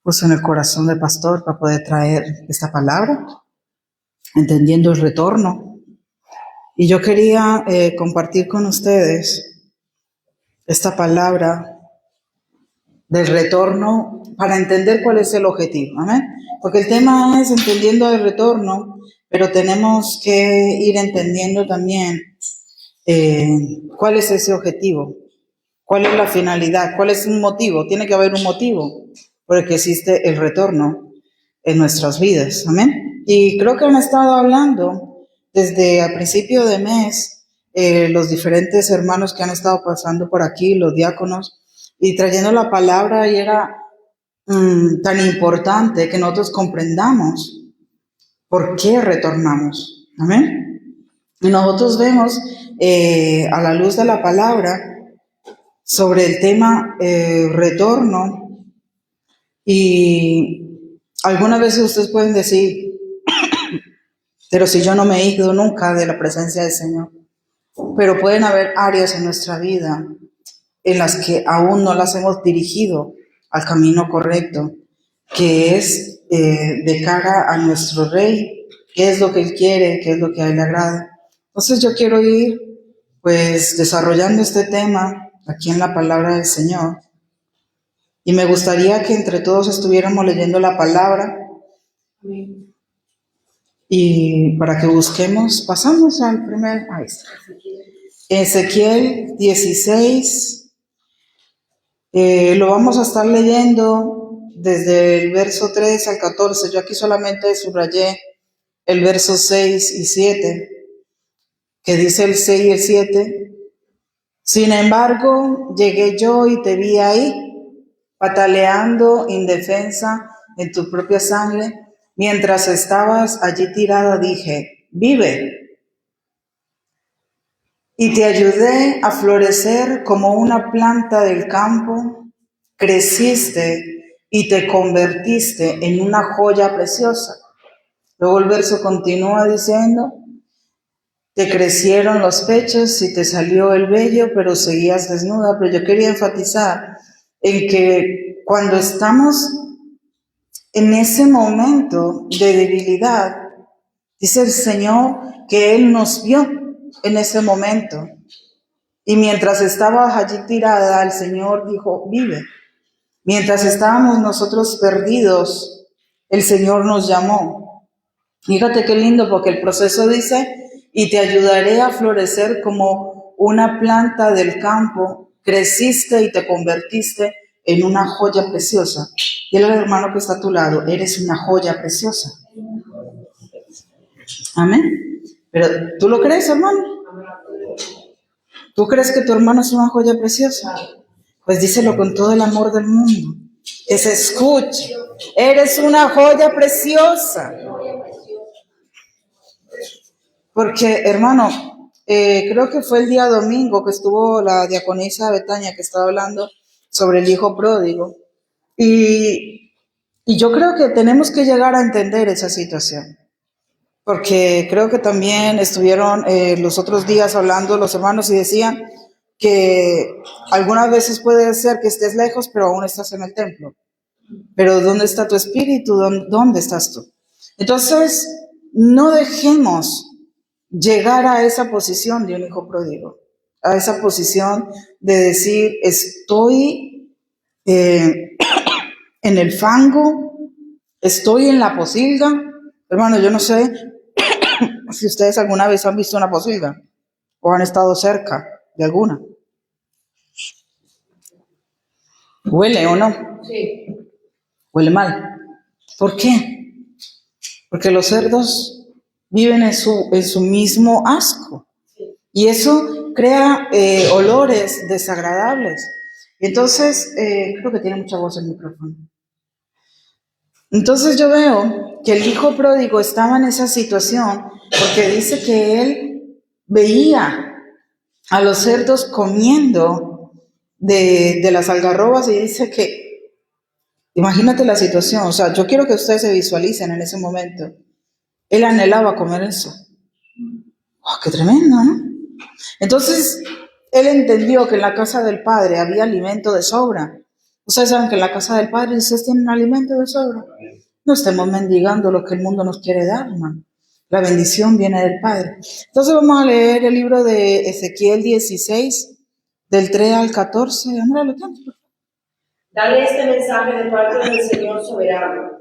puso en el corazón del pastor para poder traer esta palabra, entendiendo el retorno. Y yo quería compartir con ustedes esta palabra del retorno para entender cuál es el objetivo. ¿Amén? Porque el tema es entendiendo el retorno, pero tenemos que ir entendiendo también cuál es ese objetivo, cuál es la finalidad, cuál es un motivo. Tiene que haber un motivo por el que existe el retorno en nuestras vidas. Amén. Y creo que han estado hablando desde el principio de mes los diferentes hermanos que han estado pasando por aquí, los diáconos, y trayendo la palabra, y era tan importante que nosotros comprendamos por qué retornamos. Amén. Y nosotros vemos a la luz de la palabra sobre el tema retorno, y algunas veces ustedes pueden decir, pero si yo no me he ido nunca de la presencia del Señor. Pero pueden haber áreas en nuestra vida en las que aún no las hemos dirigido al camino correcto, que es de cara a nuestro Rey, qué es lo que Él quiere, qué es lo que a Él le agrada. Entonces yo quiero ir pues desarrollando este tema aquí en la palabra del Señor, y me gustaría que entre todos estuviéramos leyendo la palabra, y para que busquemos, pasamos al primer, ahí está, Ezequiel 16. Lo vamos a estar leyendo desde el verso 3 al 14. Yo aquí solamente subrayé el verso 6 y 7, que dice el 6 y el 7. Sin embargo, llegué yo y te vi ahí, pataleando indefensa en tu propia sangre. Mientras estabas allí tirada, dije, vive. Y te ayudé a florecer como una planta del campo, creciste y te convertiste en una joya preciosa. Luego el verso continúa diciendo, te crecieron los pechos y te salió el vello, pero seguías desnuda. Pero yo quería enfatizar en que cuando estamos en ese momento de debilidad, dice el Señor que Él nos vio en ese momento. Y mientras estabas allí tirada, el Señor dijo, vive. Mientras estábamos nosotros perdidos, el Señor nos llamó. Fíjate qué lindo, porque el proceso dice, y te ayudaré a florecer como una planta del campo, creciste y te convertiste en una joya preciosa. Dile al hermano que está a tu lado, eres una joya preciosa. Amén. Pero, ¿tú lo crees, hermano? ¿Tú crees que tu hermano es una joya preciosa? Pues díselo con todo el amor del mundo. Que se escuche. Eres una joya preciosa. Porque, hermano, creo que fue el día domingo que estuvo la diaconisa Betania, que estaba hablando sobre el hijo pródigo. Y yo creo que tenemos que llegar a entender esa situación. Porque creo que también estuvieron los otros días hablando los hermanos y decían que algunas veces puede ser que estés lejos, pero aún estás en el templo. Pero ¿dónde está tu espíritu? ¿Dónde estás tú? Entonces, no dejemos llegar a esa posición de un hijo pródigo, a esa posición de decir, estoy en el fango, estoy en la posilga. Hermano, yo no sé si ustedes alguna vez han visto una posilga o han estado cerca de alguna. ¿Huele o no? Sí. Huele mal. ¿Por qué? Porque los cerdos viven en su mismo asco. Y eso crea olores desagradables. Entonces, creo que tiene mucha voz el micrófono. Entonces yo veo que el hijo pródigo estaba en esa situación porque dice que él veía a los cerdos comiendo de las algarrobas, y dice que, imagínate la situación, o sea, yo quiero que ustedes se visualicen en ese momento. Él anhelaba comer eso. ¡Oh, qué tremendo!, ¿no? Entonces, él entendió que en la casa del Padre había alimento de sobra, Ustedes saben que en la casa del Padre ustedes tienen alimento de sobra. No estemos mendigando lo que el mundo nos quiere dar, hermano. La bendición viene del Padre. Entonces vamos a leer el libro de Ezequiel 16, del 3 al 14. Andrea, ¿lo tienes? Dale este mensaje de parte del Señor soberano.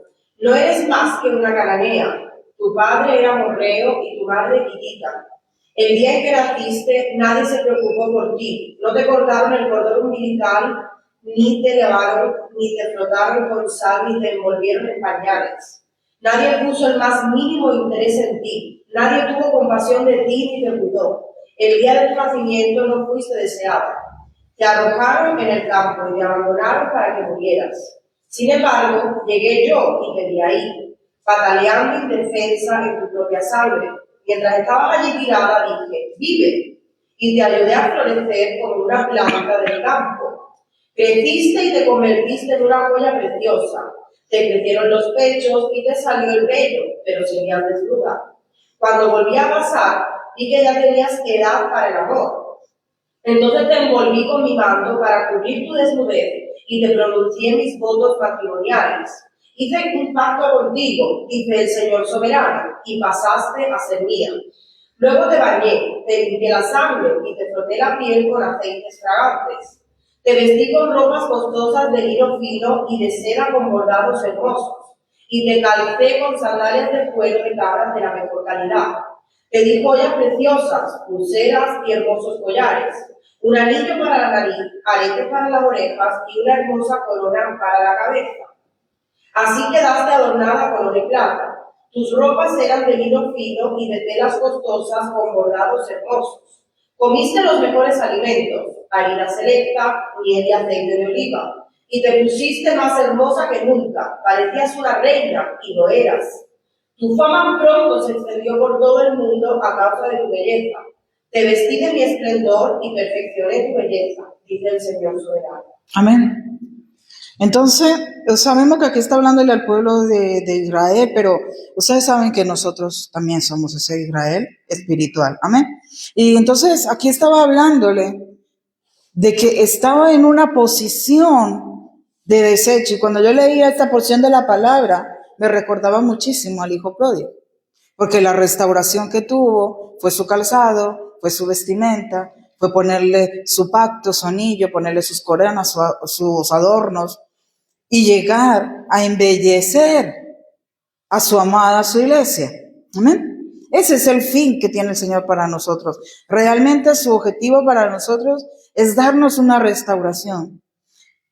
No eres más que una cananea. Tu padre era amorreo y tu madre hitita. El día en que naciste, nadie se preocupó por ti. No te cortaron el cordón umbilical, ni te lavaron, ni te frotaron con sal, ni te envolvieron en pañales. Nadie puso el más mínimo interés en ti. Nadie tuvo compasión de ti ni te cuidó. El día de tu nacimiento no fuiste deseado. Te arrojaron en el campo y te abandonaron para que murieras. Sin embargo, llegué yo y te vi ahí, pataleando indefensa en tu propia sangre. Mientras estabas allí tirada, dije, vive, y te ayudé a florecer como una planta del campo. Creciste y te convertiste en una joya preciosa. Te crecieron los pechos y te salió el vello, pero seguías desnuda. Cuando volví a pasar, vi que ya tenías edad para el amor. Entonces te envolví con mi manto para cubrir tu desnudez y te pronuncié mis votos matrimoniales. Hice un pacto contigo, dice el Señor soberano, y pasaste a ser mía. Luego te bañé, te limpié la sangre y te froté la piel con aceites fragantes. Te vestí con ropas costosas de lino fino y de seda con bordados hermosos, y te calcé con sandalias de cuero de cabras de la mejor calidad. Te di joyas preciosas, pulseras y hermosos collares, un anillo para la nariz, aretes para las orejas y una hermosa corona para la cabeza. Así quedaste adornada con oro y plata. Tus ropas eran de lino fino y de telas costosas con bordados hermosos. Comiste los mejores alimentos, harina selecta, miel y aceite de oliva, y te pusiste más hermosa que nunca. Parecías una reina y lo eras. Tu fama pronto se extendió por todo el mundo a causa de tu belleza. Te vestí de mi esplendor y perfeccioné tu belleza, dice el Señor soberano. Amén. Entonces, sabemos que aquí está hablándole al pueblo de Israel, pero ustedes saben que nosotros también somos ese Israel espiritual. Amén. Y entonces aquí estaba hablándole de que estaba en una posición de desecho. Y cuando yo leía esta porción de la palabra, me recordaba muchísimo al hijo pródigo, porque la restauración que tuvo fue su calzado, fue su vestimenta, fue ponerle su pacto, su anillo, ponerle sus coronas, sus adornos, y llegar a embellecer a su amada, a su iglesia. Amén. Ese es el fin que tiene el Señor para nosotros. Realmente su objetivo para nosotros es darnos una restauración.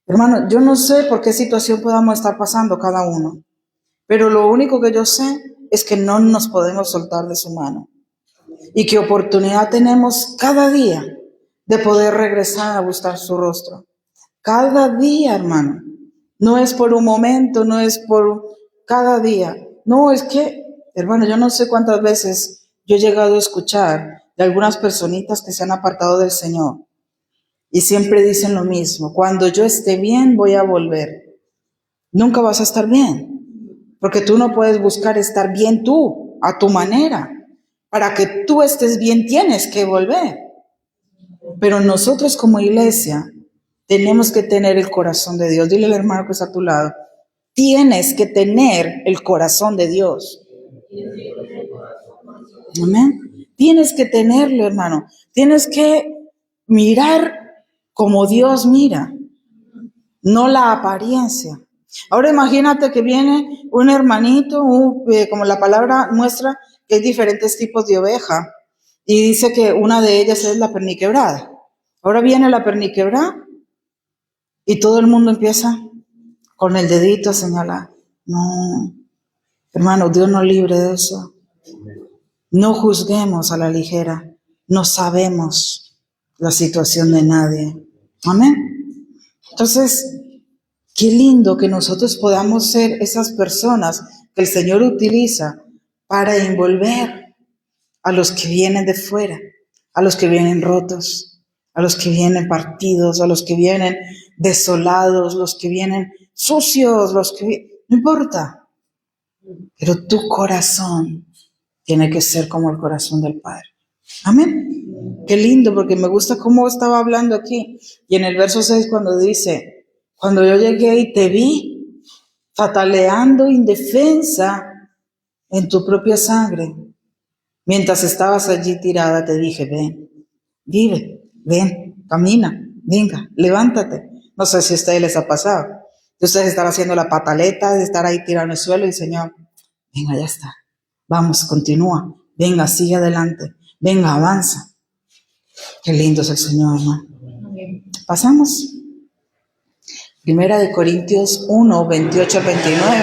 Hermano, yo no sé por qué situación podamos estar pasando cada uno, pero lo único que yo sé es que no nos podemos soltar de su mano y qué oportunidad tenemos cada día de poder regresar a buscar su rostro. Cada día, hermano. No es por un momento, no es por cada día. No, es que, hermano, yo no sé cuántas veces yo he llegado a escuchar de algunas personitas que se han apartado del Señor y siempre dicen lo mismo: cuando yo esté bien voy a volver. Nunca vas a estar bien, porque tú no puedes buscar estar bien tú, a tu manera. Para que tú estés bien tienes que volver. Pero nosotros como iglesia tenemos que tener el corazón de Dios. Dile al hermano que está a tu lado: tienes que tener el corazón de Dios. Amén. Tienes que tenerlo, hermano. Tienes que mirar como Dios mira, no la apariencia. Ahora imagínate que viene un hermanito, como la palabra muestra que hay diferentes tipos de oveja, y dice que una de ellas es la perniquebrada. Ahora viene la perniquebrada y todo el mundo empieza con el dedito a señalar. No, hermano, Dios nos libre de eso. No juzguemos a la ligera. No sabemos la situación de nadie. Amén. Entonces, qué lindo que nosotros podamos ser esas personas que el Señor utiliza para envolver a los que vienen de fuera, a los que vienen rotos, a los que vienen partidos, a los que vienen desolados, los que vienen sucios, no importa, pero tu corazón tiene que ser como el corazón del Padre. Amén. Qué lindo, porque me gusta cómo estaba hablando aquí. Y en el verso 6 cuando dice: Cuando yo llegué y te vi fataleando indefensa en tu propia sangre, mientras estabas allí tirada, te dije, ven, vive, ven, camina, venga, levántate. No sé si a ustedes les ha pasado. Ustedes están haciendo la pataleta de estar ahí tirado en el suelo y Señor, venga, ya está. Vamos, continúa. Venga, sigue adelante. Venga, avanza. Qué lindo es el Señor, ¿no? Pasamos. Primera de Corintios 1, 28 al 29.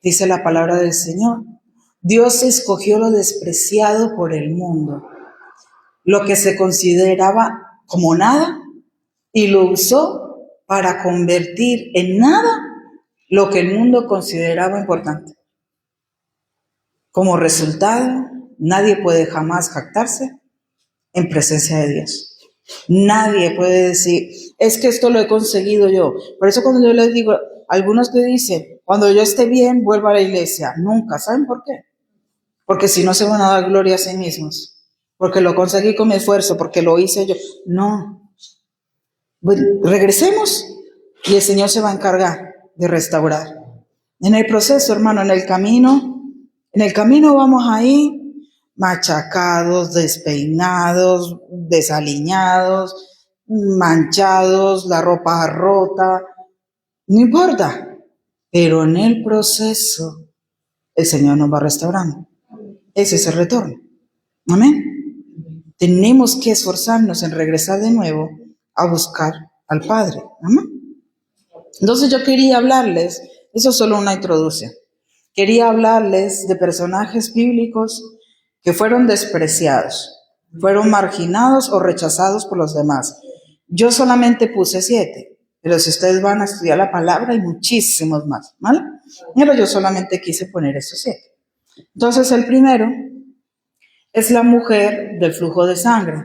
Dice la palabra del Señor. Dios escogió lo despreciado por el mundo, lo que se consideraba como nada, y lo usó para convertir en nada lo que el mundo consideraba importante. Como resultado, nadie puede jamás jactarse en presencia de Dios. Nadie puede decir, es que esto lo he conseguido yo. Por eso cuando yo les digo, algunos que dicen, cuando yo esté bien, vuelvo a la iglesia. Nunca, ¿saben por qué? Porque si no se van a dar gloria a sí mismos. Porque lo conseguí con mi esfuerzo, porque lo hice yo. No. Bueno, regresemos y el Señor se va a encargar de restaurar. En el proceso, hermano, en el camino vamos ahí machacados, despeinados, desaliñados, manchados, la ropa rota, no importa, pero en el proceso el Señor nos va restaurando. Ese es el retorno. Amén. Tenemos que esforzarnos en regresar de nuevo a buscar al Padre. Amén. Entonces yo quería hablarles, eso es solo una introducción. Quería hablarles de personajes bíblicos que fueron despreciados, fueron marginados o rechazados por los demás. Yo solamente puse 7, pero si ustedes van a estudiar la palabra hay muchísimos más, ¿vale? Pero yo solamente quise poner esos 7. Entonces el primero es la mujer del flujo de sangre.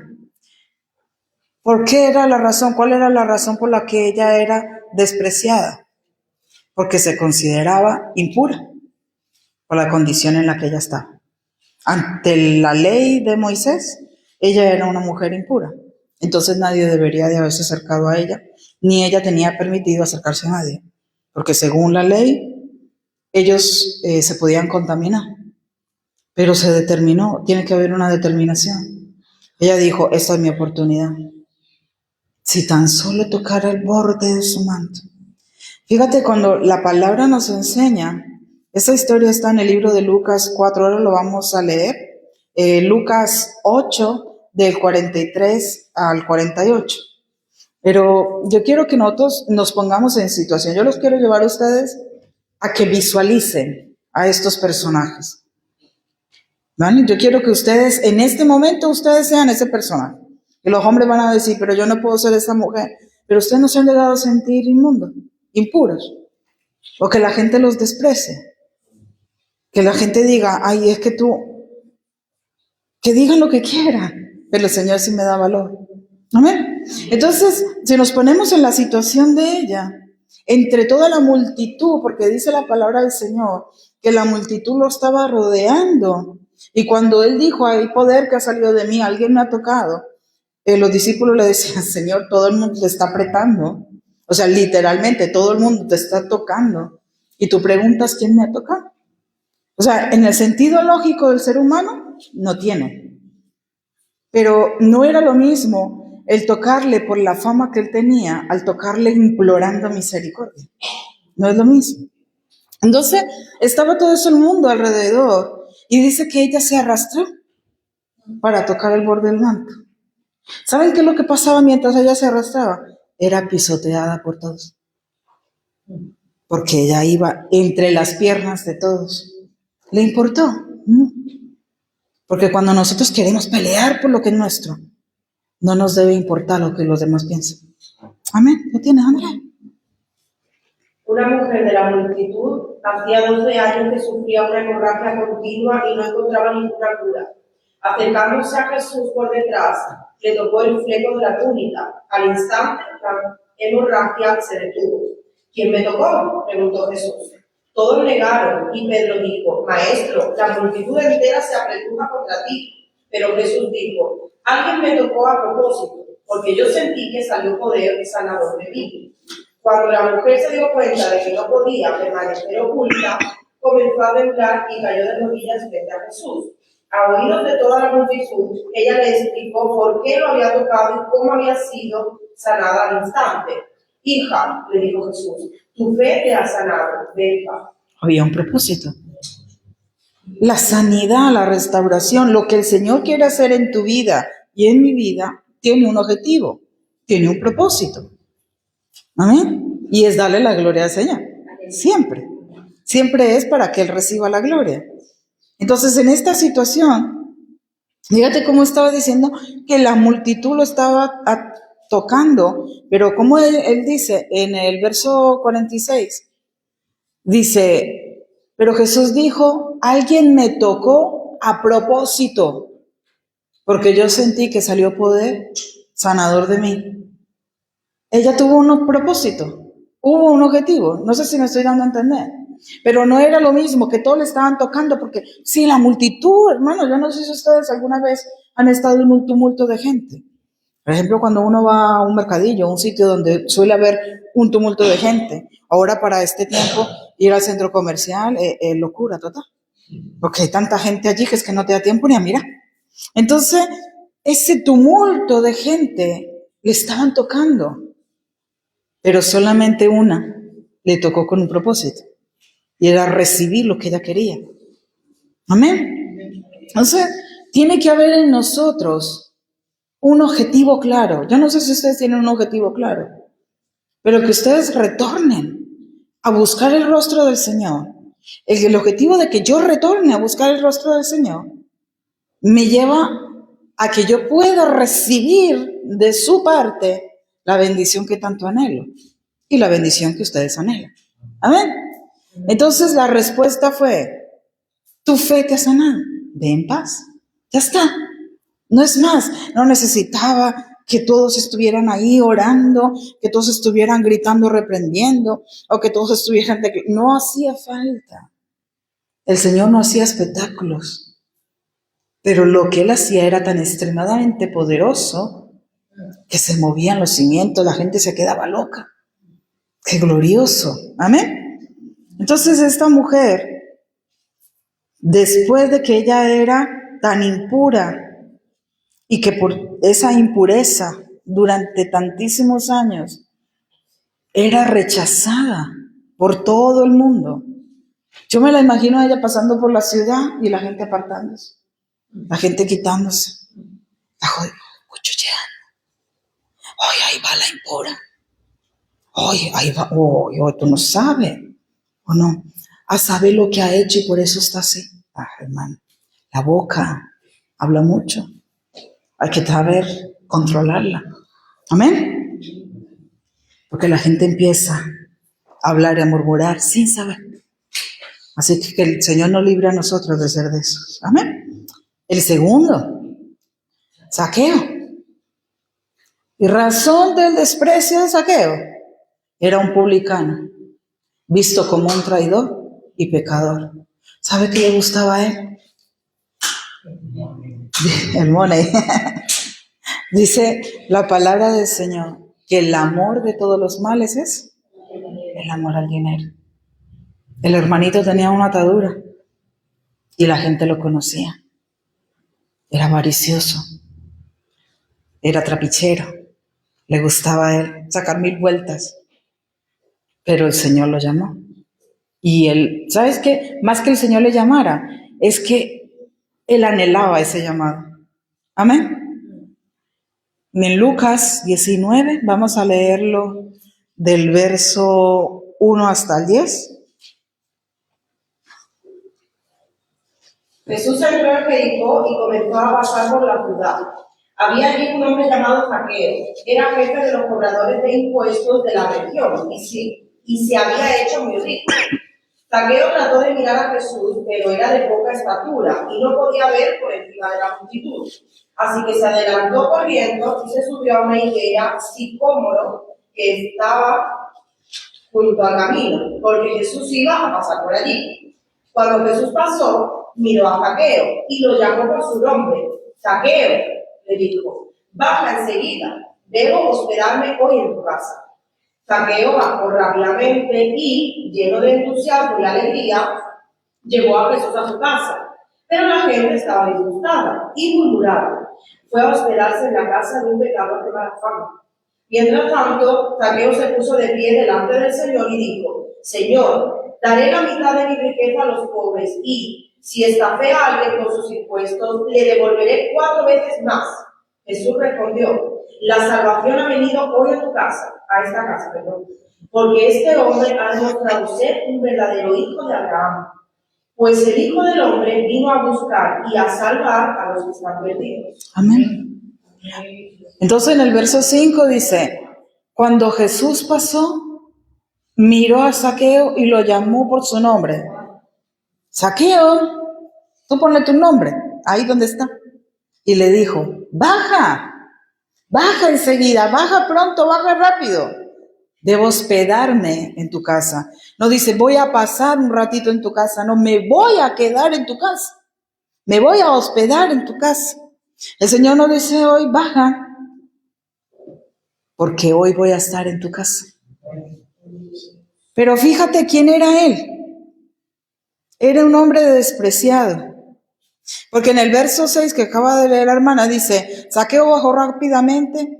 ¿Por qué era la razón? ¿Cuál era la razón por la que ella era despreciada? Porque se consideraba impura por la condición en la que ella estaba. Ante la ley de Moisés, ella era una mujer impura. Entonces nadie debería de haberse acercado a ella, ni ella tenía permitido acercarse a nadie. Porque según la ley, ellos se podían contaminar. Pero se determinó, tiene que haber una determinación. Ella dijo, esta es mi oportunidad. Si tan solo tocara el borde de su manto. Fíjate, cuando la palabra nos enseña, esa historia está en el libro de Lucas 4, ahora lo vamos a leer. Lucas 8, del 43 al 48. Pero yo quiero que nosotros nos pongamos en situación. Yo los quiero llevar a ustedes a que visualicen a estos personajes. ¿Vale? Yo quiero que ustedes, en este momento, ustedes sean ese personaje. Y los hombres van a decir, pero yo no puedo ser esa mujer. Pero ustedes no se han llegado a sentir inmundos, impuros. O que la gente los desprecie. Que la gente diga, ay, es que tú, que digan lo que quieran. Pero el Señor sí me da valor. Amén. Entonces, si nos ponemos en la situación de ella, entre toda la multitud, porque dice la palabra del Señor, que la multitud lo estaba rodeando. Y cuando él dijo, hay poder que ha salido de mí, alguien me ha tocado, los discípulos le decían, Señor, todo el mundo te está apretando. O sea, literalmente todo el mundo te está tocando. Y tú preguntas, ¿quién me ha tocado? O sea, en el sentido lógico del ser humano, no tiene. Pero no era lo mismo el tocarle por la fama que él tenía al tocarle implorando misericordia. No es lo mismo. Entonces, estaba todo eso el mundo alrededor y dice que ella se arrastró para tocar el borde del manto. ¿Saben qué es lo que pasaba mientras ella se arrastraba? Era pisoteada por todos. Porque ella iba entre las piernas de todos. ¿Le importó? No. Porque cuando nosotros queremos pelear por lo que es nuestro, no nos debe importar lo que los demás piensan. Amén. ¿Lo tienes, Andrea? Una mujer de la multitud hacía 12 años que sufría una hemorragia continua y no encontraba ninguna cura. Acercándose a Jesús por detrás, le tocó el fleco de la túnica. Al instante, la hemorragia se detuvo. ¿Quién me tocó?, preguntó Jesús. Todos negaron y Pedro dijo, Maestro, la multitud entera se apretuja contra ti. Pero Jesús dijo, alguien me tocó a propósito, porque yo sentí que salió poder sanador de mí. Cuando la mujer se dio cuenta de que no podía permanecer oculta, comenzó a temblar y cayó de rodillas frente a Jesús. A oídos de toda la multitud, ella le explicó por qué lo había tocado y cómo había sido sanada al instante. Hija, le dijo Jesús, tu fe te ha sanado, ve en paz. Había un propósito. La sanidad, la restauración, lo que el Señor quiere hacer en tu vida y en mi vida, tiene un objetivo, tiene un propósito. Amén. Y es darle la gloria al Señor. Siempre. Siempre es para que Él reciba la gloria. Entonces, en esta situación, fíjate cómo estaba diciendo que la multitud lo estaba tocando, pero como él dice en el verso 46, dice, pero Jesús dijo, alguien me tocó a propósito, porque yo sentí que salió poder sanador de mí. Ella tuvo un propósito, hubo un objetivo, no sé si me estoy dando a entender, pero no era lo mismo que todos le estaban tocando, porque sí, la multitud, hermano, yo no sé si ustedes alguna vez han estado en un tumulto de gente. Por ejemplo, cuando uno va a un mercadillo, un sitio donde suele haber un tumulto de gente, ahora para este tiempo ir al centro comercial es locura total, porque hay tanta gente allí que es que no te da tiempo ni a mirar. Entonces, ese tumulto de gente le estaban tocando, pero solamente una le tocó con un propósito, y era recibir lo que ella quería. Amén. Entonces, tiene que haber en nosotros un objetivo claro. Yo no sé si ustedes tienen un objetivo claro, pero que ustedes retornen a buscar el rostro del Señor. El objetivo de que yo retorne a buscar el rostro del Señor me lleva a que yo pueda recibir de su parte la bendición que tanto anhelo y la bendición que ustedes anhelan. Amén. Entonces la respuesta fue, tu fe te ha sanado, ve en paz, ya está. No es más, no necesitaba que todos estuvieran ahí orando, que todos estuvieran gritando, reprendiendo, o que todos estuvieran... No hacía falta. El Señor no hacía espectáculos, pero lo que Él hacía era tan extremadamente poderoso que se movían los cimientos, la gente se quedaba loca. ¡Qué glorioso! Amén. Entonces esta mujer, después de que ella era tan impura, y que por esa impureza durante tantísimos años era rechazada por todo el mundo. Yo me la imagino a ella pasando por la ciudad y la gente apartándose, la gente quitándose, la cuchucheando. Oye, ahí va la impura. Oye, ahí va, oye, tú no sabes, o no. A saber lo que ha hecho y por eso está así. Hermano, la boca habla mucho. Hay que saber controlarla. Amén. Porque la gente empieza a hablar y a murmurar sin saber. Así que el Señor nos libre a nosotros de ser de esos. Amén. El segundo, Zaqueo. Y razón del desprecio de Zaqueo, era un publicano, visto como un traidor y pecador. ¿Sabe qué le gustaba a él? El money. Dice la palabra del Señor que el amor de todos los males es el amor al dinero. El hermanito tenía una atadura y la gente lo conocía. Era avaricioso, era trapichero, le gustaba a él sacar 1000 vueltas, pero el Señor lo llamó. Y él, ¿sabes qué? Más que el Señor le llamara, es que él anhelaba ese llamado. Amén. En Lucas 19, vamos a leerlo del verso 1 hasta el 10. Jesús entró en Jericó y comenzó a pasar por la ciudad. Había allí un hombre llamado Zaqueo, era jefe de los cobradores de impuestos de la región y se había hecho muy rico. Zaqueo trató de mirar a Jesús, pero era de poca estatura y no podía ver por encima de la multitud. Así que se adelantó corriendo y se subió a una higuera sicómoro que estaba junto al camino, porque Jesús iba a pasar por allí. Cuando Jesús pasó, miró a Zaqueo y lo llamó por su nombre. Zaqueo, le dijo, baja enseguida, debo hospedarme hoy en tu casa. Zaqueo bajó rápidamente y, lleno de entusiasmo y alegría, llevó a Jesús a su casa. Pero la gente estaba disgustada y murmuraba. Fue a hospedarse en la casa de un pecador de mala fama. Mientras tanto, Zaqueo se puso de pie delante del Señor y dijo: Señor, daré la mitad de mi riqueza a los pobres y, si estafé a alguien con sus impuestos, le devolveré 4 veces más. Jesús respondió: la salvación ha venido hoy a esta casa, porque este hombre ha demostrado ser un verdadero hijo de Abraham. Pues el Hijo del Hombre vino a buscar y a salvar a los que están perdidos. Amén. Entonces en el verso 5 dice, cuando Jesús pasó, miró a Zaqueo y lo llamó por su nombre. Zaqueo, tú ponle tu nombre, ahí donde está. Y le dijo, baja enseguida, baja pronto, baja rápido. Debo hospedarme en tu casa. No dice, voy a pasar un ratito en tu casa. No, me voy a quedar en tu casa. Me voy a hospedar en tu casa. El Señor no dice hoy, baja, porque hoy voy a estar en tu casa. Pero fíjate quién era él. Era un hombre despreciado. Porque en el verso 6 que acaba de leer la hermana dice, Zaqueo bajó rápidamente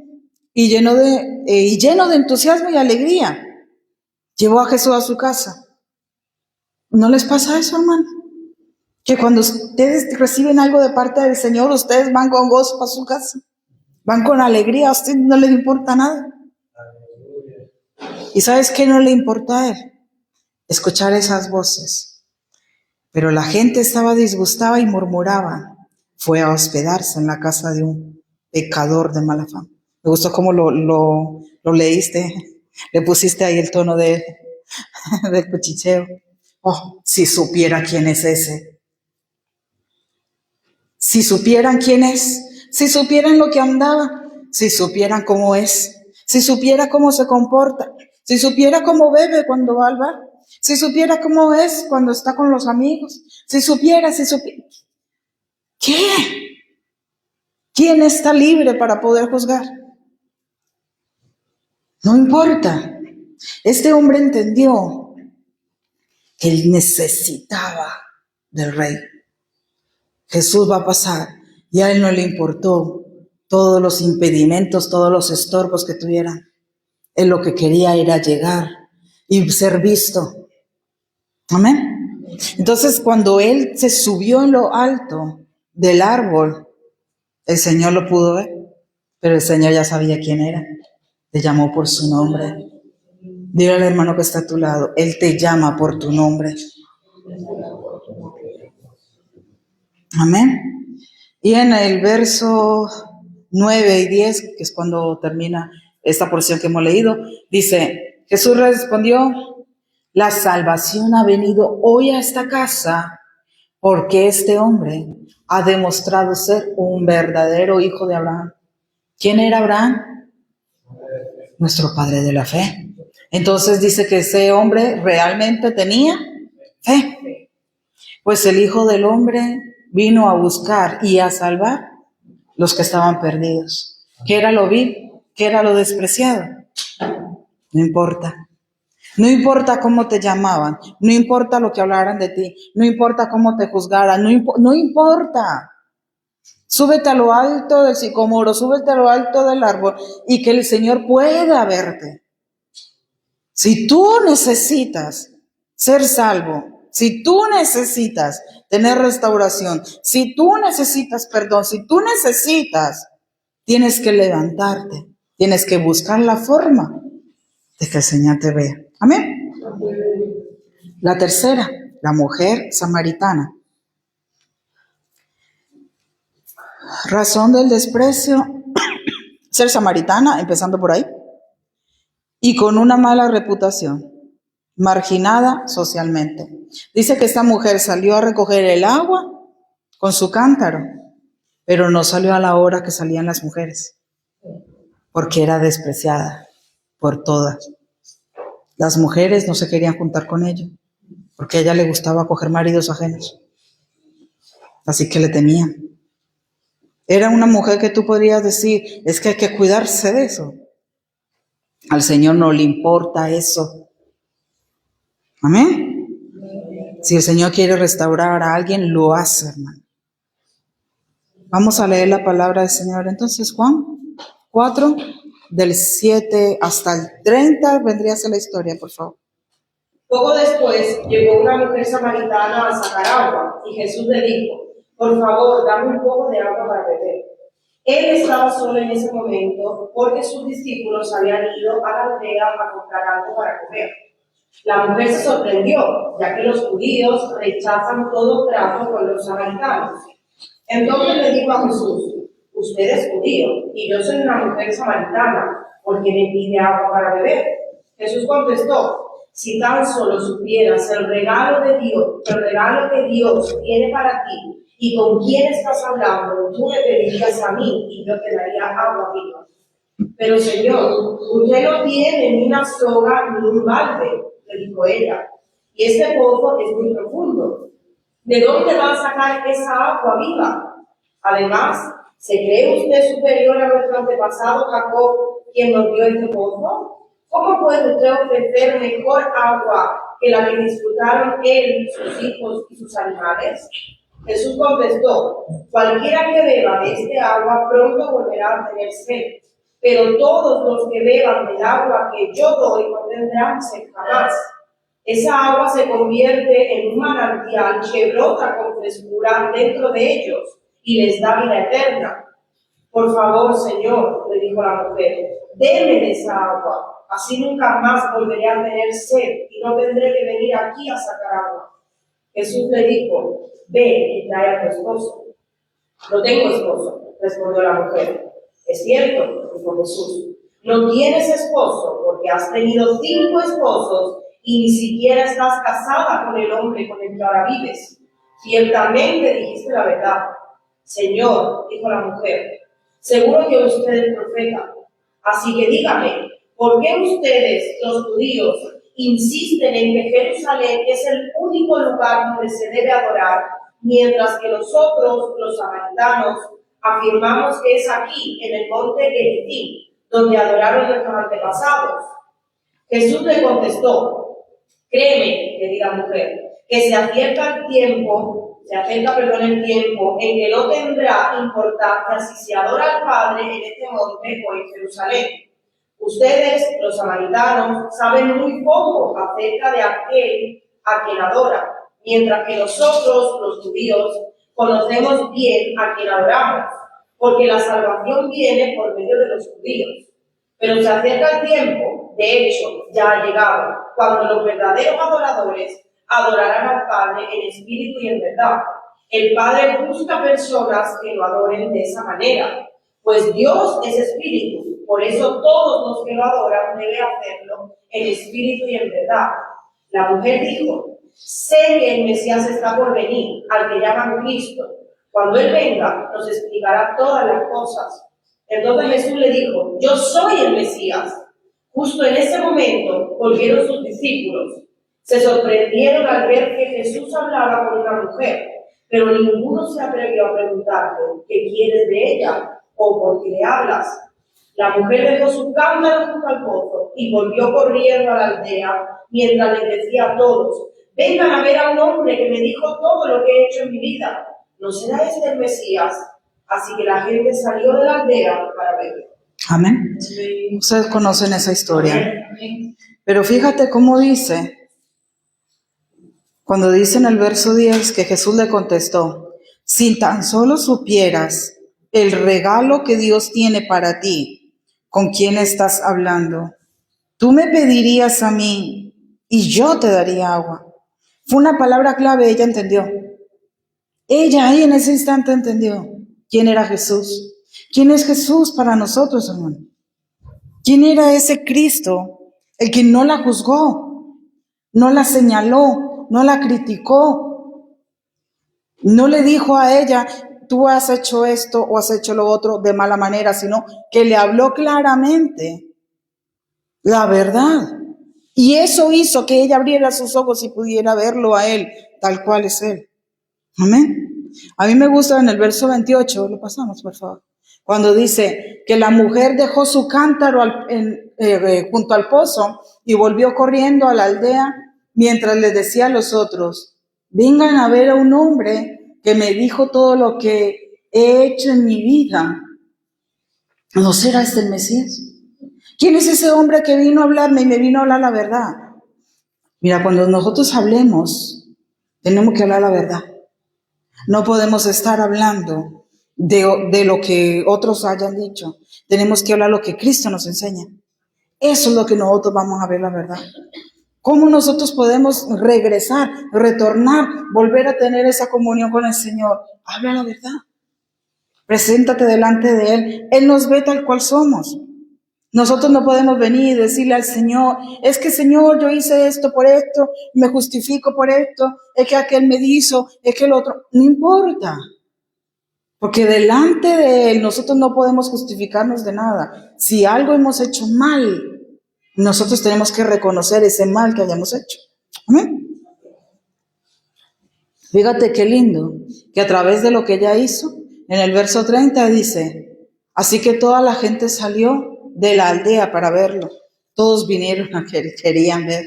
y lleno de entusiasmo y alegría, llevó a Jesús a su casa. ¿No les pasa eso, hermano? Que cuando ustedes reciben algo de parte del Señor, ustedes van con gozo a su casa, van con alegría, a usted no les importa nada. ¿Y sabes qué no le importa a él? Escuchar esas voces. Pero la gente estaba disgustada y murmuraba. Fue a hospedarse en la casa de un pecador de mala fama. Me gustó cómo lo leíste, le pusiste ahí el tono de cuchicheo. Oh, si supiera quién es ese. Si supieran quién es, si supieran lo que andaba, si supieran cómo es, si supiera cómo se comporta, si supiera cómo bebe cuando va al bar, si supiera cómo es cuando está con los amigos, si supiera. ¿Qué? ¿Quién está libre para poder juzgar? No importa. Este hombre entendió que él necesitaba del rey. Jesús va a pasar y a él no le importó todos los impedimentos, todos los estorbos que tuvieran. Él lo que quería era llegar y ser visto. Amén. Entonces, cuando él se subió en lo alto del árbol, el Señor lo pudo ver, pero el Señor ya sabía quién era. Le llamó por su nombre. Dile al hermano que está a tu lado, Él te llama por tu nombre. Amén. Y en el verso 9 y 10, que es cuando termina esta porción que hemos leído, dice, Jesús respondió, la salvación ha venido hoy a esta casa porque este hombre ha demostrado ser un verdadero hijo de Abraham. ¿Quién era Abraham? Nuestro padre de la fe. Entonces dice que ese hombre realmente tenía fe. Pues el Hijo del Hombre vino a buscar y a salvar los que estaban perdidos. ¿Qué era lo vil? ¿Qué era lo despreciado? No importa. No importa cómo te llamaban, no importa lo que hablaran de ti, no importa cómo te juzgaran, no importa. Súbete a lo alto del sicómoro, súbete a lo alto del árbol y que el Señor pueda verte. Si tú necesitas ser salvo, si tú necesitas tener restauración, si tú necesitas perdón, si tú necesitas, tienes que levantarte, tienes que buscar la forma de que el Señor te vea. Amén. La tercera, la mujer samaritana. Razón del desprecio, ser samaritana, empezando por ahí, y con una mala reputación, marginada socialmente. Dice que esta mujer salió a recoger el agua con su cántaro, pero no salió a la hora que salían las mujeres, porque era despreciada por todas. Las mujeres no se querían juntar con ella, porque a ella le gustaba coger maridos ajenos, así que le temían. Era una mujer que tú podrías decir, es que hay que cuidarse de eso. Al Señor no le importa eso. Amén. Si el Señor quiere restaurar a alguien, lo hace, hermano. Vamos a leer la palabra del Señor. Entonces, Juan 4, del 7 hasta el 30, vendría a ser la historia, por favor. Poco después llegó una mujer samaritana a sacar agua, y Jesús le dijo: por favor, dame un poco de agua para beber. Él estaba solo en ese momento porque sus discípulos habían ido a la aldea a comprar algo para comer. La mujer se sorprendió, ya que los judíos rechazan todo trato con los samaritanos. Entonces le dijo a Jesús: usted es judío y yo soy una mujer samaritana, ¿por qué me pide agua para beber? Jesús contestó: si tan solo supieras el regalo que Dios tiene para ti y con quién estás hablando, tú me pedirías a mí y yo te daría agua viva. Pero Señor, usted no tiene ni una soga ni un balde, le dijo ella, y este pozo es muy profundo. ¿De dónde va a sacar esa agua viva? Además, ¿se cree usted superior a nuestro antepasado Jacob, quien nos dio este pozo? ¿Cómo puede usted ofrecer mejor agua que la que disfrutaron él, sus hijos y sus animales? Jesús contestó: cualquiera que beba de este agua pronto volverá a tener sed, pero todos los que beban del agua que yo doy no tendrán sed jamás. Esa agua se convierte en un manantial que brota con frescura dentro de ellos y les da vida eterna. Por favor, Señor, le dijo la mujer, deme de esa agua. Así nunca más volveré a tener sed y no tendré que venir aquí a sacar agua. Jesús le dijo: ve y trae a tu esposo. No tengo esposo, respondió la mujer. Es cierto, dijo Jesús, no tienes esposo porque has tenido 5 esposos y ni siquiera estás casada con el hombre con el que ahora vives. Ciertamente dijiste la verdad. Señor, dijo la mujer, seguro que usted es profeta. Así que dígame, ¿por qué ustedes, los judíos, insisten en que Jerusalén es el único lugar donde se debe adorar, mientras que nosotros, los samaritanos, afirmamos que es aquí, en el monte Gerizim, donde adoraron nuestros antepasados? Jesús le contestó: créeme, querida mujer, que se acerca el tiempo en que no tendrá importancia si se adora al Padre en este monte o en Jerusalén. Ustedes, los samaritanos, saben muy poco acerca de aquel a quien adora, mientras que nosotros, los judíos, conocemos bien a quien adoramos, porque la salvación viene por medio de los judíos. Pero se acerca el tiempo, de hecho, ya ha llegado, cuando los verdaderos adoradores adorarán al Padre en espíritu y en verdad. El Padre busca personas que lo adoren de esa manera, pues Dios es espíritu. Por eso todos los que lo adoran deben hacerlo en espíritu y en verdad. La mujer dijo: sé que el Mesías está por venir, al que llaman Cristo. Cuando Él venga, nos explicará todas las cosas. Entonces Jesús le dijo: yo soy el Mesías. Justo en ese momento volvieron sus discípulos. Se sorprendieron al ver que Jesús hablaba con una mujer, pero ninguno se atrevió a preguntarle: ¿qué quieres de ella? ¿O por qué le hablas? La mujer dejó su cántaro junto al pozo y volvió corriendo a la aldea mientras les decía a todos: vengan a ver a un hombre que me dijo todo lo que he hecho en mi vida. ¿No será este el Mesías? Así que la gente salió de la aldea para verlo. Amén. Ustedes conocen esa historia. Pero fíjate cómo dice, cuando dice en el verso 10 que Jesús le contestó: si tan solo supieras el regalo que Dios tiene para ti, ¿con quién estás hablando? Tú me pedirías a mí y yo te daría agua. Fue una palabra clave, ella entendió. Ella ahí en ese instante entendió quién era Jesús. ¿Quién es Jesús para nosotros, hermano? ¿Quién era ese Cristo? El que no la juzgó, no la señaló, no la criticó. No le dijo a ella: tú has hecho esto o has hecho lo otro de mala manera, sino que le habló claramente la verdad. Y eso hizo que ella abriera sus ojos y pudiera verlo a él, tal cual es él. Amén. A mí me gusta en el verso 28, lo pasamos por favor, cuando dice que la mujer dejó su cántaro junto al pozo y volvió corriendo a la aldea mientras les decía a los otros, vengan a ver a un hombre que me dijo todo lo que he hecho en mi vida. ¿No será este el Mesías? ¿Quién es ese hombre que vino a hablarme y me vino a hablar la verdad? Mira, cuando nosotros hablemos, tenemos que hablar la verdad. No podemos estar hablando de lo que otros hayan dicho. Tenemos que hablar lo que Cristo nos enseña. Eso es lo que nosotros vamos a ver la verdad. ¿Cómo nosotros podemos regresar, retornar, volver a tener esa comunión con el Señor? Habla la verdad. Preséntate delante de Él. Él nos ve tal cual somos. Nosotros no podemos venir y decirle al Señor, es que Señor, yo hice esto por esto, me justifico por esto, es que aquel me hizo, es que el otro. No importa. Porque delante de Él nosotros no podemos justificarnos de nada. Si algo hemos hecho mal, nosotros tenemos que reconocer ese mal que hayamos hecho. Amén. Fíjate qué lindo, que a través de lo que ella hizo, en el verso 30 dice, así que toda la gente salió de la aldea para verlo. Todos vinieron a que querían ver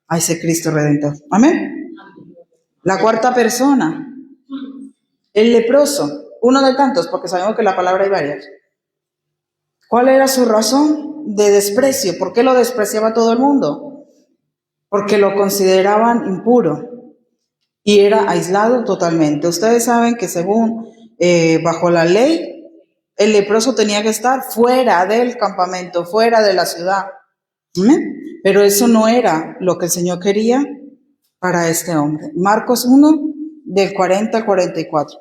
a ese Cristo Redentor. Amén. La cuarta persona, el leproso, uno de tantos, porque sabemos que en la palabra hay varias. ¿Cuál era su razón de desprecio? ¿Por qué lo despreciaba todo el mundo? Porque lo consideraban impuro y era aislado totalmente. Ustedes saben que según bajo la ley, el leproso tenía que estar fuera del campamento, fuera de la ciudad. ¿Amén? Pero eso no era lo que el Señor quería para este hombre. Marcos 1, del 40 al 44.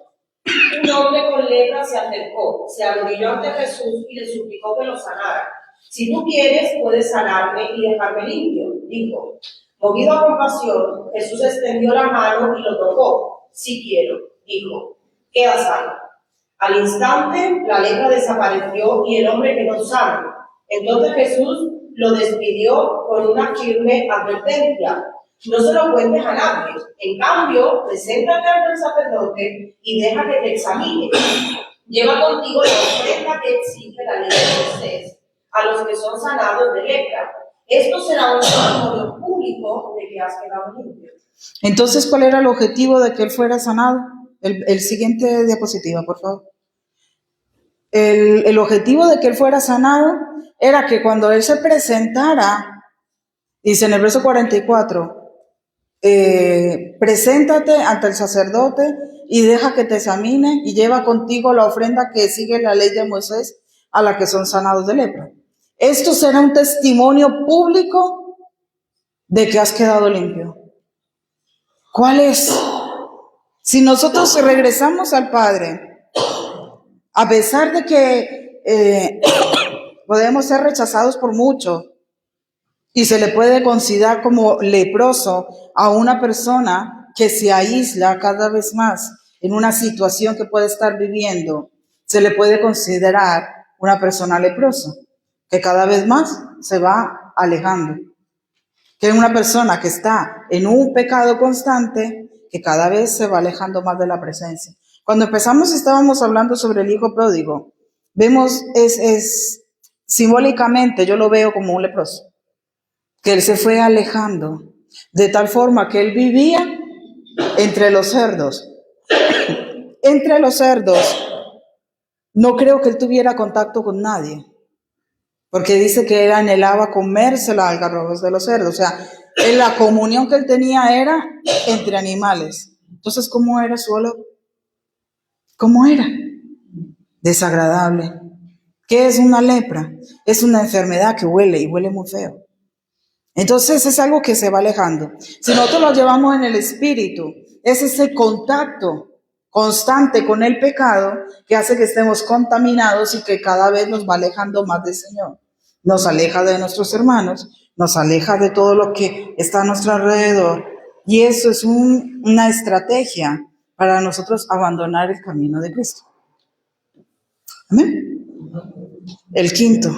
Un hombre con lepra se acercó, se arrodilló ante Jesús y le suplicó que lo sanara. Si tú quieres, puedes sanarme y dejarme limpio, dijo. Movido a compasión, Jesús extendió la mano y lo tocó. Sí quiero, dijo. Queda sano. Al instante, la lepra desapareció y el hombre quedó sano. Entonces Jesús lo despidió con una firme advertencia. No se lo cuentes a nadie. En cambio, preséntate ante el sacerdote y deja que te examine. Lleva contigo la ofrenda que exige la ley de Moisés a los que son sanados de lepra. Esto será un testimonio público de que has quedado limpio. Entonces, ¿cuál era el objetivo de que él fuera sanado? El siguiente diapositiva, por favor. El objetivo de que él fuera sanado era que cuando él se presentara, dice en el verso 44, preséntate ante el sacerdote y deja que te examine y lleva contigo la ofrenda que sigue la ley de Moisés a la que son sanados de lepra. Esto será un testimonio público de que has quedado limpio. ¿Cuál es? Si nosotros regresamos al Padre, a pesar de que podemos ser rechazados por muchos, y se le puede considerar como leproso a una persona que se aísla cada vez más en una situación que puede estar viviendo, se le puede considerar una persona leprosa, que cada vez más se va alejando. Que es una persona que está en un pecado constante, que cada vez se va alejando más de la presencia. Cuando empezamos estábamos hablando sobre el hijo pródigo. Vemos, simbólicamente yo lo veo como un leproso, que él se fue alejando, de tal forma que él vivía entre los cerdos. Entre los cerdos, no creo que él tuviera contacto con nadie, porque dice que él anhelaba comerse las algarrobas de los cerdos. O sea, en la comunión que él tenía era entre animales. Entonces, ¿cómo era su olor? ¿Cómo era? Desagradable. ¿Qué es una lepra? Es una enfermedad que huele y huele muy feo. Entonces es algo que se va alejando. Si nosotros lo llevamos en el espíritu, es ese contacto constante con el pecado que hace que estemos contaminados y que cada vez nos va alejando más del Señor. Nos aleja de nuestros hermanos, nos aleja de todo lo que está a nuestro alrededor. Y eso es una estrategia para nosotros abandonar el camino de Cristo. Amén. El quinto,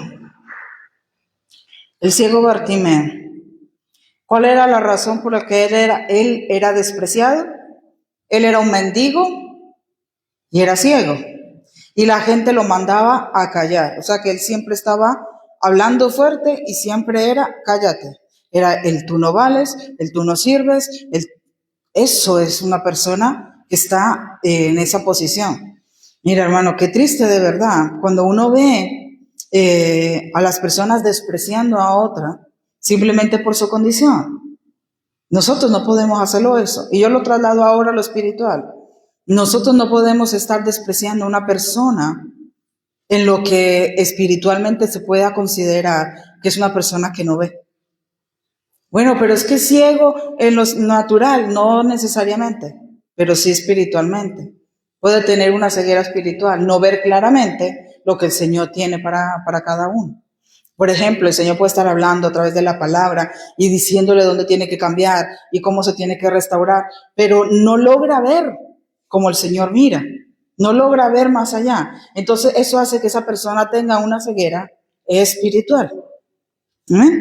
el ciego Bartimeo. ¿Cuál era la razón por la que él era despreciado? Él era un mendigo y era ciego. Y la gente lo mandaba a callar. O sea que él siempre estaba hablando fuerte y siempre era cállate. Era el tú no vales, el tú no sirves, eso es una persona que está en esa posición. Mira, hermano, qué triste de verdad cuando uno ve a las personas despreciando a otra simplemente por su condición. Nosotros no podemos hacerlo eso. Y yo lo traslado ahora a lo espiritual. Nosotros no podemos estar despreciando a una persona en lo que espiritualmente se pueda considerar que es una persona que no ve. Bueno, pero es que es ciego en lo natural, no necesariamente, pero sí espiritualmente. Puede tener una ceguera espiritual, no ver claramente lo que el Señor tiene para cada uno. Por ejemplo, el Señor puede estar hablando a través de la palabra y diciéndole dónde tiene que cambiar y cómo se tiene que restaurar, pero no logra ver como el Señor mira, no logra ver más allá. Entonces eso hace que esa persona tenga una ceguera espiritual. ¿Eh?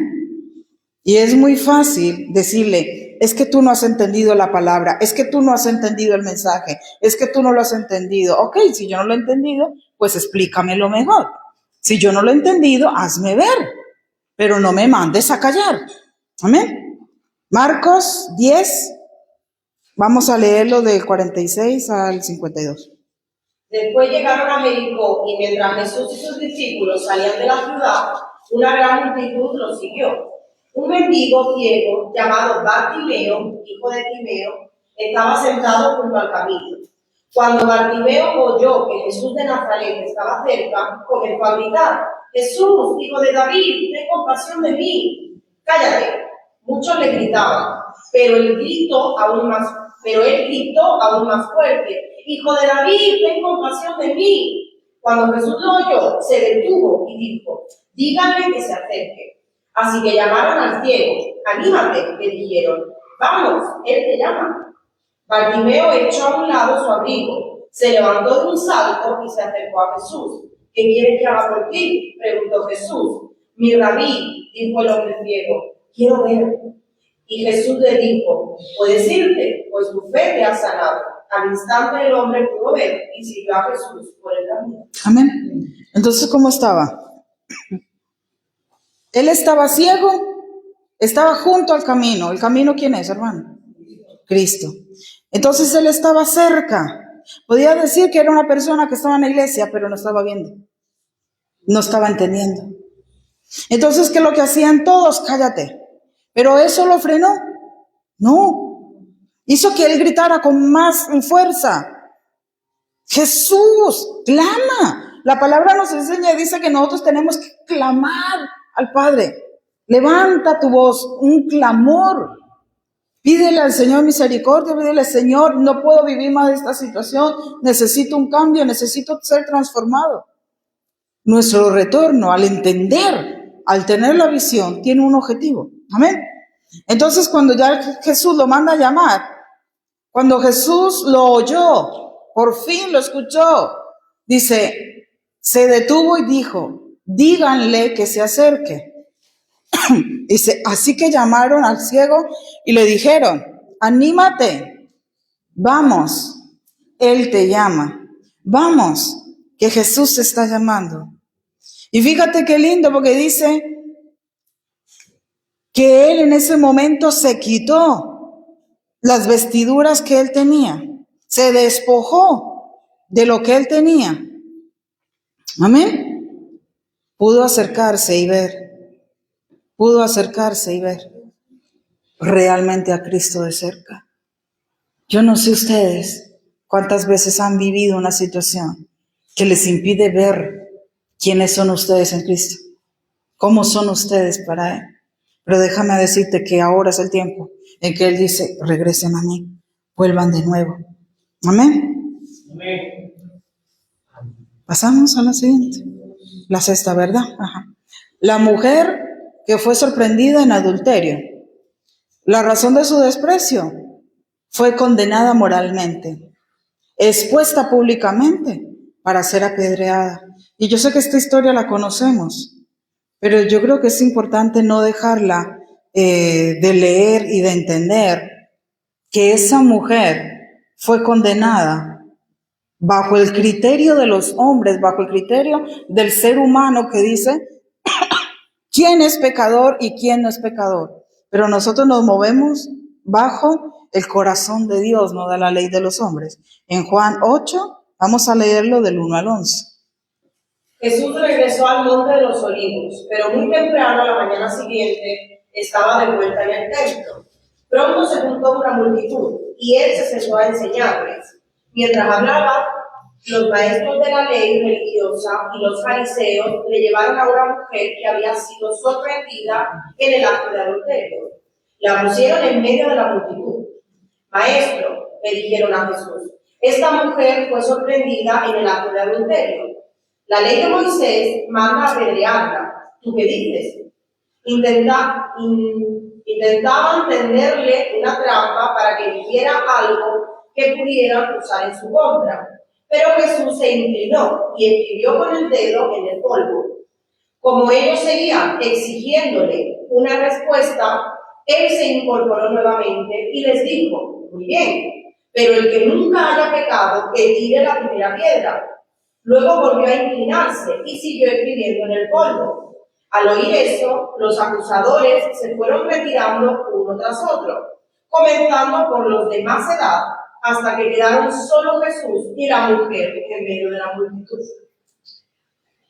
Y es muy fácil decirle, es que tú no has entendido la palabra, es que tú no has entendido el mensaje, es que tú no lo has entendido. Ok, si yo no lo he entendido, pues explícamelo mejor. Si yo no lo he entendido, hazme ver, pero no me mandes a callar. Amén. Marcos 10, vamos a leerlo del 46 al 52. Después llegaron a Jericó, y mientras Jesús y sus discípulos salían de la ciudad, una gran multitud los siguió. Un mendigo ciego llamado Bartimeo, hijo de Timeo, estaba sentado junto al camino. Cuando Bartimeo oyó que Jesús de Nazaret estaba cerca, comenzó a gritar: Jesús, hijo de David, ten compasión de mí. Cállate. Muchos le gritaban, pero él gritó aún más fuerte: Hijo de David, ten compasión de mí. Cuando Jesús lo oyó, se detuvo y dijo: díganle que se acerque. Así que llamaron al ciego. Anímate, le dijeron. Vamos, él te llama. Bartimeo echó a un lado su abrigo, se levantó de un salto y se acercó a Jesús. ¿Qué quieres que haga por ti?, preguntó Jesús. Mi rabí, dijo el hombre ciego, quiero ver. Y Jesús le dijo: puedes irte, pues tu fe te ha sanado. Al instante el hombre pudo ver y siguió a Jesús por el camino. Amén. Entonces, ¿cómo estaba? Él estaba ciego, estaba junto al camino. ¿El camino quién es, hermano? Cristo. Entonces él estaba cerca. Podía decir que era una persona que estaba en la iglesia, pero no estaba viendo, no estaba entendiendo. Entonces, ¿qué es lo que hacían todos? Cállate. Pero eso lo frenó. No. Hizo que él gritara con más fuerza: Jesús, clama. La palabra nos enseña y dice que nosotros tenemos que clamar al Padre. Levanta tu voz, un clamor. Pídele al Señor misericordia, pídele: Señor, no puedo vivir más de esta situación, necesito un cambio, necesito ser transformado. Nuestro retorno, al entender, al tener la visión, tiene un objetivo. Amén. Entonces, cuando ya Jesús lo manda a llamar, cuando Jesús lo oyó, por fin lo escuchó, dice, se detuvo y dijo: díganle que se acerque. Dice, así que llamaron al ciego y le dijeron: anímate, vamos, él te llama, vamos, que Jesús te está llamando. Y fíjate qué lindo, porque dice que él en ese momento se quitó las vestiduras que él tenía, se despojó de lo que él tenía. Amén. Pudo acercarse y ver realmente a Cristo de cerca. Yo no sé ustedes cuántas veces han vivido una situación que les impide ver quiénes son ustedes en Cristo, cómo son ustedes para Él. Pero déjame decirte que ahora es el tiempo en que Él dice: regresen a mí, vuelvan de nuevo. Amén. Amén. Pasamos a la siguiente, la sexta, ¿verdad? Ajá. La mujer que fue sorprendida en adulterio. La razón de su desprecio: fue condenada moralmente, expuesta públicamente para ser apedreada. Y yo sé que esta historia la conocemos, pero yo creo que es importante no dejarla de leer y de entender que esa mujer fue condenada bajo el criterio de los hombres, bajo el criterio del ser humano que dice quién es pecador y quién no es pecador. Pero nosotros nos movemos bajo el corazón de Dios, no de la ley de los hombres. En Juan 8, vamos a leerlo del 1 al 11. Jesús regresó al monte de los olivos, pero muy temprano, a la mañana siguiente, estaba de vuelta en el templo. Pronto se juntó una multitud, y él se sentó a enseñarles. Mientras hablaba, los maestros de la ley religiosa y los fariseos le llevaron a una mujer que había sido sorprendida en el acto de adulterio. La pusieron en medio de la multitud. Maestro, le dijeron a Jesús, esta mujer fue sorprendida en el acto de adulterio. La ley de Moisés manda apedrearla. ¿Tú qué dices? Intentaban tenderle una trampa para que dijera algo que pudieran usar en su contra. Pero Jesús se inclinó y escribió con el dedo en el polvo. Como ellos seguían exigiéndole una respuesta, él se incorporó nuevamente y les dijo, muy bien, pero el que nunca haya pecado, que tire la primera piedra. Luego volvió a inclinarse y siguió escribiendo en el polvo. Al oír eso, los acusadores se fueron retirando uno tras otro, comenzando por los de más edad, hasta que quedaron solo Jesús y la mujer en medio de la multitud.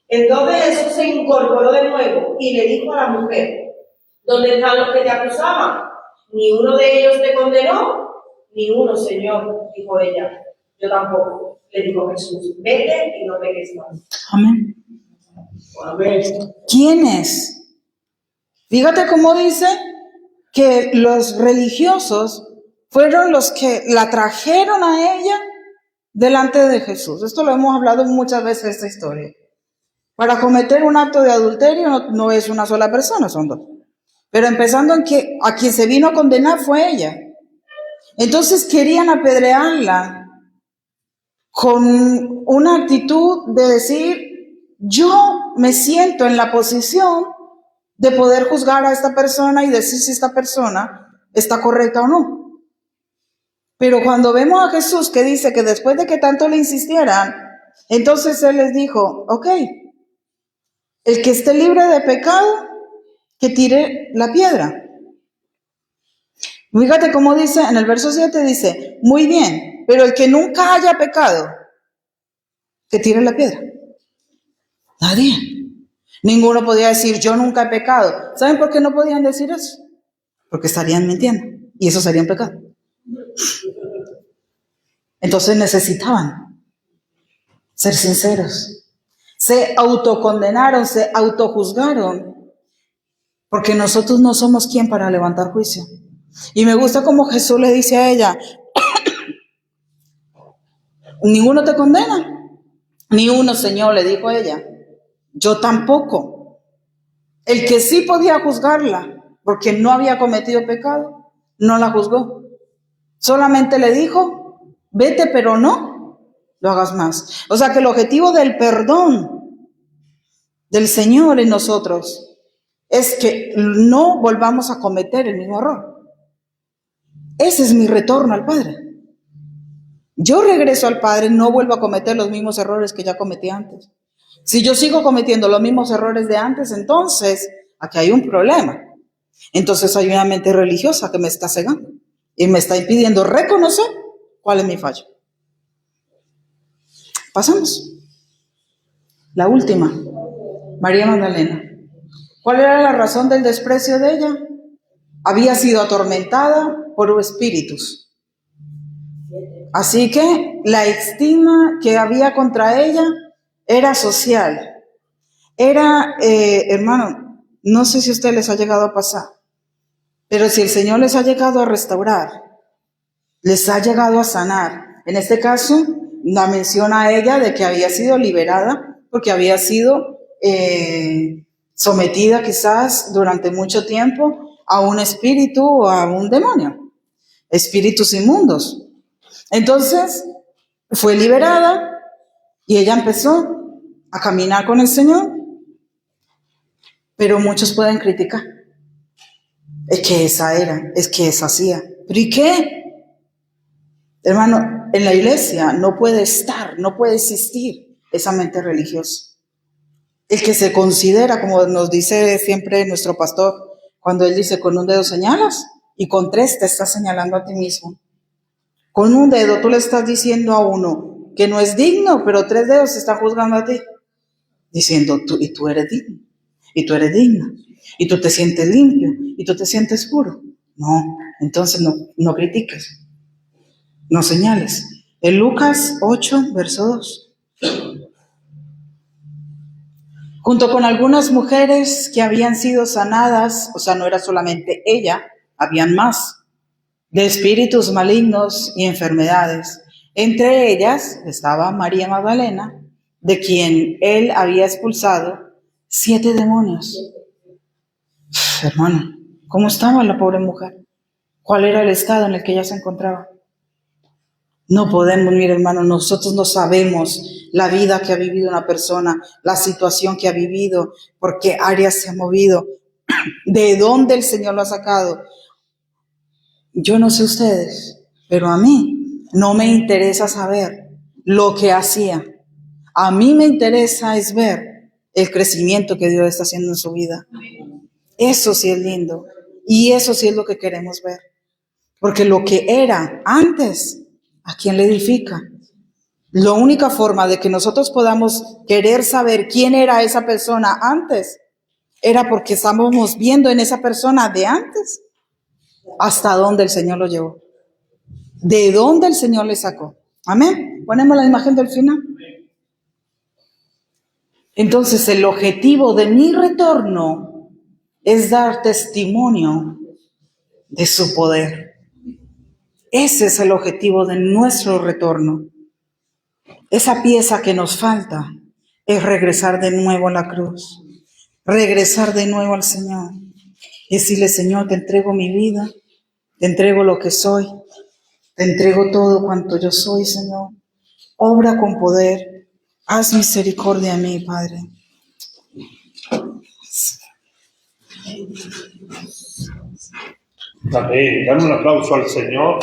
Entonces Jesús se incorporó de nuevo y le dijo a la mujer, ¿dónde están los que te acusaban? ¿Ni uno de ellos te condenó? Ni uno, Señor, dijo ella. Yo tampoco, le dijo Jesús. Vete y no peques más. Amén. Amén. ¿Quiénes? Fíjate cómo dice que los religiosos fueron los que la trajeron a ella delante de Jesús. Esto lo hemos hablado muchas veces, esta historia. Para cometer un acto de adulterio no es una sola persona, son dos. Pero empezando en que a quien se vino a condenar fue ella. Entonces querían apedrearla con una actitud de decir, yo me siento en la posición de poder juzgar a esta persona y decir si esta persona está correcta o no. Pero cuando vemos a Jesús que dice que después de que tanto le insistieran, entonces él les dijo, ok, el que esté libre de pecado, que tire la piedra. Fíjate cómo dice, en el verso 7 dice, muy bien, pero el que nunca haya pecado, que tire la piedra. Nadie. Ninguno podía decir, yo nunca he pecado. ¿Saben por qué no podían decir eso? Porque estarían mintiendo, y eso sería un pecado. Entonces necesitaban ser sinceros. Se autocondenaron, se autojuzgaron, porque nosotros no somos quien para levantar juicio. Y me gusta como Jesús le dice a ella, ninguno te condena. Ni uno, Señor, le dijo a ella. Yo tampoco. El que sí podía juzgarla, porque no había cometido pecado, no la juzgó. Solamente le dijo, vete, pero no lo hagas más. O sea que el objetivo del perdón del Señor en nosotros es que no volvamos a cometer el mismo error. Ese es mi retorno al Padre. Yo regreso al Padre, no vuelvo a cometer los mismos errores que ya cometí antes. Si yo sigo cometiendo los mismos errores de antes, entonces aquí hay un problema. Entonces hay una mente religiosa que me está cegando y me está impidiendo reconocer cuál es mi fallo. Pasamos. La última, María Magdalena. ¿Cuál era la razón del desprecio de ella? Había sido atormentada por espíritus. Así que la estima que había contra ella era social. Era, hermano, no sé si a usted les ha llegado a pasar, pero si el Señor les ha llegado a restaurar, les ha llegado a sanar. En este caso, la menciona a ella de que había sido liberada porque había sido sometida quizás durante mucho tiempo a un espíritu o a un demonio, espíritus inmundos. Entonces, fue liberada y ella empezó a caminar con el Señor, pero muchos pueden criticar. Es que esa era, es que esa hacía. ¿Pero y qué? Hermano, en la iglesia no puede estar, no puede existir esa mente religiosa. El que se considera, como nos dice siempre nuestro pastor, cuando él dice con un dedo señalas y con 3 te estás señalando a ti mismo. Con un dedo tú le estás diciendo a uno que no es digno, pero 3 dedos se están juzgando a ti, diciendo y tú eres digno, y tú eres digna, y tú te sientes limpio, y tú te sientes puro. No, entonces no critiques, no señales. En Lucas 8, verso 2. Junto con algunas mujeres que habían sido sanadas, o sea, no era solamente ella, habían más, de espíritus malignos y enfermedades. Entre ellas estaba María Magdalena, de quien él había expulsado 7 demonios. Hermano, ¿cómo estaba la pobre mujer? ¿Cuál era el estado en el que ella se encontraba? No podemos, mire hermano, nosotros no sabemos la vida que ha vivido una persona, la situación que ha vivido, por qué áreas se ha movido, de dónde el Señor lo ha sacado. Yo no sé ustedes, pero a mí no me interesa saber lo que hacía. A mí me interesa es ver el crecimiento que Dios está haciendo en su vida. Eso sí es lindo y eso sí es lo que queremos ver. Porque lo que era antes, ¿a quién le edifica? La única forma de que nosotros podamos querer saber quién era esa persona antes era porque estábamos viendo en esa persona de antes hasta dónde el Señor lo llevó, de dónde el Señor le sacó. Amén. Ponemos la imagen del final. Entonces, el objetivo de mi retorno es dar testimonio de su poder. Ese es el objetivo de nuestro retorno. Esa pieza que nos falta es regresar de nuevo a la cruz, regresar de nuevo al Señor, decirle: Señor, te entrego mi vida, te entrego lo que soy, te entrego todo cuanto yo soy, Señor. Obra con poder, haz misericordia a mí, Padre. Amén. Dame un aplauso al Señor.